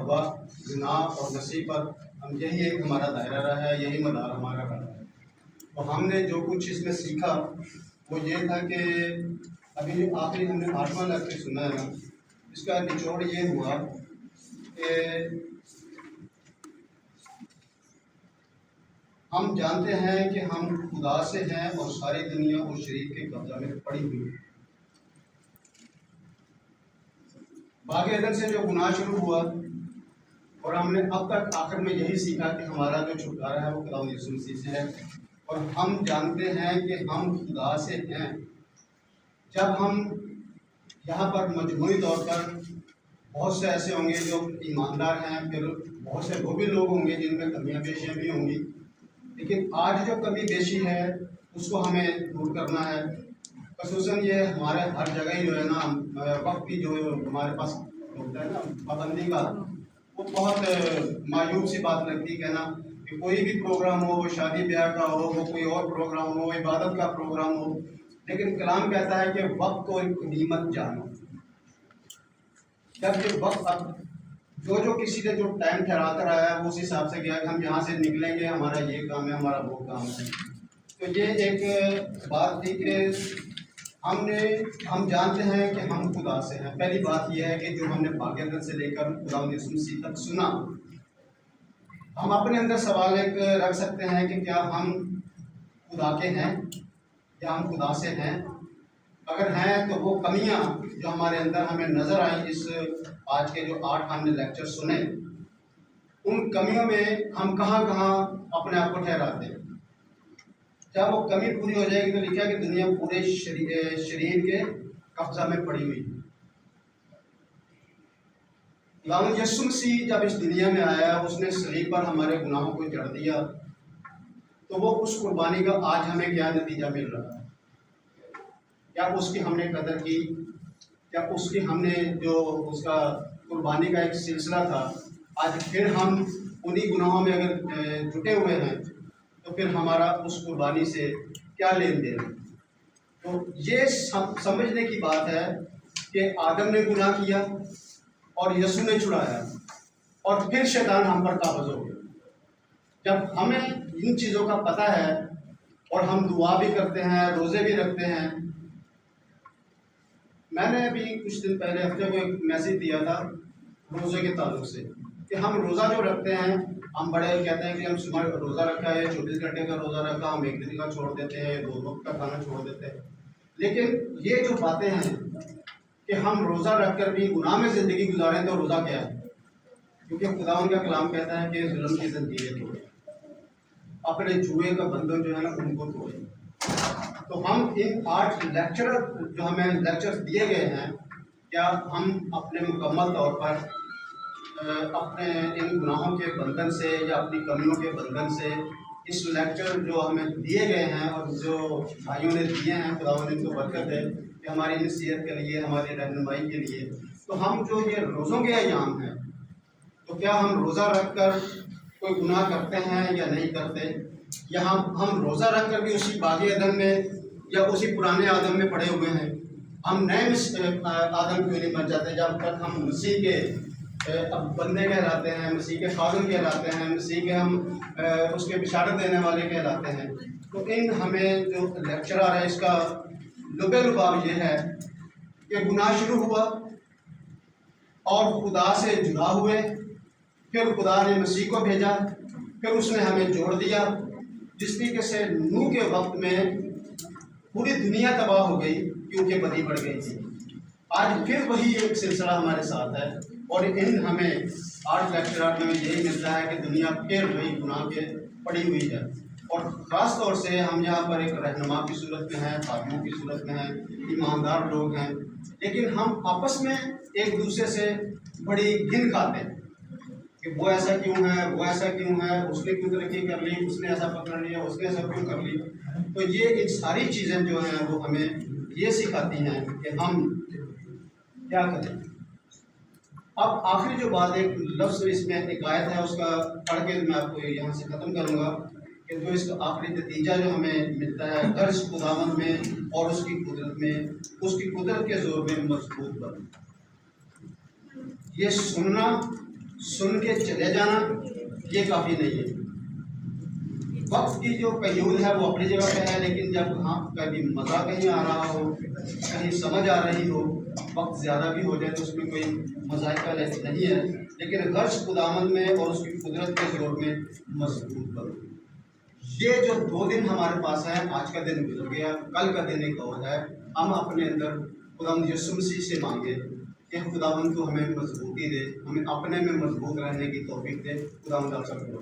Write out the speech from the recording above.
तौबा, गुनाह और नसीब पर हम यही एक हमारा दायरा रहा है, यही मदार हमारा रहा है। तो हमने जो कुछ इसमें सीखा वो ये था कि अभी आखिरी हमने 8वां लेक्चर सुना है ना, इसका निचोड़ ये हुआ कि हम जानते हैं कि हम खुदा से हैं और सारी दुनिया उस शरीर के कब्जा में पड़ी हुई है। बाग एदन से जो गुनाह शुरू हुआ और हमने अब तक आखिर में यही सीखा कि हमारा जो छुटकारा है वो खुदा यीशु मसीह से है, और हम जानते हैं कि हम खुदा से हैं। जब हम यहाँ पर मजमूई तौर पर बहुत से ऐसे होंगे जो ईमानदार हैं, फिर बहुत से वो भी लोग होंगे जिनमें कमियां पेशियाँ भी होंगी, लेकिन आज जो कमी पेशी है उसको हमें दूर करना है। खसूसन ये हमारे हर जगह ही जो है ना, वक्त की जो हमारे पास होता है ना पाबंदी का, वो बहुत मायूब सी बात लगती है ना कि कोई भी प्रोग्राम हो, वो शादी ब्याह का हो, वो कोई और प्रोग्राम हो, इबादत का प्रोग्राम हो, लेकिन कलाम कहता है कि वक्त को एक नीमत जानो। जब ये वक्त अब जो किसी ने जो टाइम ठहरा कर आया है वो उस हिसाब से गया कि हम यहाँ से निकलेंगे, हमारा ये काम है, हमारा वो काम है। तो ये एक बात थी कि हम जानते हैं कि हम खुदा से हैं। पहली बात यह है कि जो हमने पाक एदन से लेकर खुदा यीशु मसीह तक सुना, हम अपने अंदर सवाल एक रख सकते हैं कि क्या हम खुदा के हैं या हम खुदा से हैं। अगर हैं तो वो कमियां जो हमारे अंदर हमें नज़र आई इस आज के जो 8 हमने लेक्चर सुने, उन कमियों में हम कहाँ अपने आप को ठहराते हैं। जब वो कमी पूरी हो जाएगी तो लिखा कि दुनिया पूरे शरीर के कब्जा में पड़ी हुई है। यीशु मसीह जब इस दुनिया में आया, उसने सलीब पर हमारे गुनाहों को जड़ दिया, तो वो उस कुर्बानी का आज हमें क्या नतीजा मिल रहा है? क्या उसकी हमने कदर की? क्या उसकी हमने जो उसका कुर्बानी का एक सिलसिला था, आज फिर हम उन्हीं गुनाहों में अगर जुटे हुए हैं तो फिर हमारा उस कुर्बानी से क्या लेन देन? तो ये समझने की बात है कि आदम ने गुनाह किया और यीशु ने छुड़ाया, और फिर शैतान हम पर काबज हो गया। जब हमें इन चीज़ों का पता है और हम दुआ भी करते हैं, रोज़े भी रखते हैं। मैंने अभी कुछ दिन पहले हफ्ते को एक मैसेज दिया था रोज़े के ताल्लुक से कि हम रोज़ा जो रखते हैं, हम बड़े कहते हैं कि हम सुबह रोज़ा रखा है, 24 घंटे का रोज़ा रखा, हम एक दिन का छोड़ देते हैं, 2 वक्त का खाना छोड़ देते हैं। लेकिन ये जो बातें हैं कि हम रोज़ा रख कर भी गुनाह में ज़िंदगी गुजारें, तो रोज़ा क्या है? क्योंकि खुदा उनका कलाम कहता है कि जुल्म की ज़ंजीरें तोड़े, अपने जुए का बंधन जो है ना उनको तोड़े। तो हम इन 8 लेक्चर जो हमें लेक्चर्स दिए गए हैं, क्या हम अपने मुकम्मल तौर पर अपने इन गुनाहों के बंधन से या अपनी कमियों के बंधन से इस लेक्चर जो हमें दिए गए हैं और जो भाइयों ने दिए हैं, खुदा ने इनको बरकत है कि हमारी नसीहत के लिए, हमारी रहनुमाई के लिए, तो हम जो ये रोज़ों के अयाम हैं, तो क्या हम रोज़ा रख कर कोई गुनाह करते हैं या नहीं करते? या हम रोज़ा रख कर भी उसी बाग एदन में या उसी पुराने आदम में पड़े हुए हैं? हम नए आदम क्यों नहीं बन जाते जब तक हम मसीह के अब बंदे कहलाते हैं, मसीह के खादम कहलाते हैं, मसीह के हम उसके बिशारत देने वाले कहलाते हैं? तो इन हमें जो लेक्चर आ रहा है इसका लुबे लुबाव ये है कि गुनाह शुरू हुआ और खुदा से जुड़ा हुए, फिर खुदा ने मसीह को भेजा, फिर उसने हमें जोड़ दिया। जिस तरीके से नूह के वक्त में पूरी दुनिया तबाह हो गई क्योंकि बदी बढ़ गई थी, आज फिर वही एक सिलसिला हमारे साथ है। और इन हमें 8 लेक्चर में यही मिलता है कि दुनिया फिर वही गुनाह के पड़ी हुई है। और ख़ास तौर से हम यहाँ पर एक रहनुमा की सूरत में हैं, खादिमों की सूरत में हैं, ईमानदार लोग हैं, लेकिन हम आपस में एक दूसरे से बड़ी घिन खाते हैं कि वो ऐसा क्यों है, वो ऐसा क्यों है, उसने क्यों तरक्की कर ली, उसने ऐसा पकड़ लिया, उसने ऐसा क्यों कर ली। तो ये इन सारी चीज़ें जो हैं वो हमें ये सिखाती हैं कि हम क्या करें। अब आखिरी जो बात, एक लफ्ज़ इसमें एक आयत है, उसका पढ़ के मैं आपको यहाँ से ख़त्म करूँगा कि जो इसका आखिरी नतीजा जो हमें मिलता है, गर्ज खुदावंद में और उसकी कुदरत में, उसकी कुदरत के जोर में मजबूत बन। ये सुनना, सुन के चले जाना ये काफ़ी नहीं है। वक्त की जो कयूद है वो अपनी जगह पे है, लेकिन जब हाँ कभी मज़ा कहीं आ रहा हो, कहीं समझ आ रही हो, वक्त ज़्यादा भी हो जाए तो उसमें कोई मज़ाक का नहीं है, लेकिन गर्ज खुदावंद में और उसकी कुदरत के जोर में मजबूत करो। ये जो 2 दिन हमारे पास है, आज का दिन गुजर गया, कल का दिन एक और है। हम अपने अंदर खुदावंद यीशु मसीह से मांगे कि खुदावंद को हमें मजबूती दे, हमें अपने में मजबूत रहने की तौफीक दे। खुदावंद आप सबको